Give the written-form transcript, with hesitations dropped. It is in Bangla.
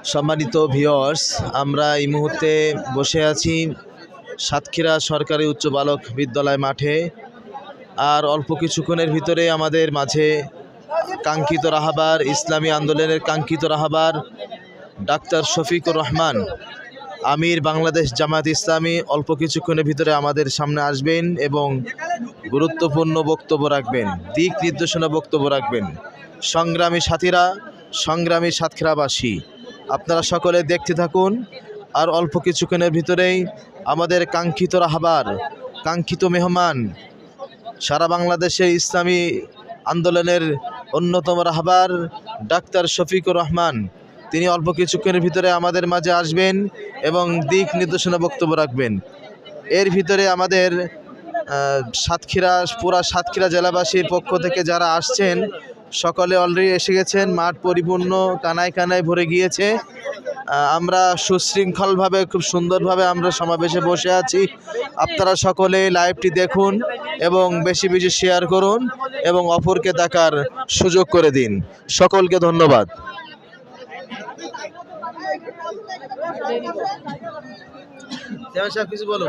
সম্মানিত ভিউয়ার্স, আমরা এই মুহূর্তে বসে আছি সাতক্ষীরা সরকারি উচ্চ বালক বিদ্যালয় মাঠে। আর অল্প কিছুক্ষণের ভিতরে আমাদের মাঝে কাঙ্ক্ষিত রাহবার, ইসলামী আন্দোলনের কাঙ্ক্ষিত রাহবার ডাক্তার শফিকুর রহমান আমির, বাংলাদেশ জামায়াত ইসলামী অল্প কিছুক্ষণের ভিতরে আমাদের সামনে আসবেন এবং গুরুত্বপূর্ণ বক্তব্য রাখবেন, দিক নির্দেশনা বক্তব্য রাখবেন। সংগ্রামী সাথীরা, সংগ্রামী সাতক্ষীরাবাসী, আপনারা সকলে দেখতে থাকুন। আর অল্প কিছুক্ষণের ভিতরেই আমাদের কাঙ্ক্ষিত রাহবার, কাঙ্ক্ষিত মেহমান, সারা বাংলাদেশের ইসলামী আন্দোলনের অন্যতম রাহবার ডাক্তার শফিকুর রহমান, তিনি অল্প কিছুক্ষণের ভিতরে আমাদের মাঝে আসবেন এবং দিক নির্দেশনা বক্তব্য রাখবেন। এর ভিতরে আমাদের পুরা সাতক্ষীরা জেলাবাসীর পক্ষ থেকে যারা আসছেন সকলে অলরেডি এসে গেছেন। মাঠ পরিপূর্ণ, কানায় কানায় ভরে গিয়েছে। আমরা সুশৃঙ্খলভাবে, খুব সুন্দরভাবে আমরা সমাবেশে বসে আছি। আপনারা সকলে লাইভটি দেখুন এবং বেশি বেশি শেয়ার করুন এবং অপরকে দেখার সুযোগ করে দিন। সকলকে ধন্যবাদ। কিছু বলো।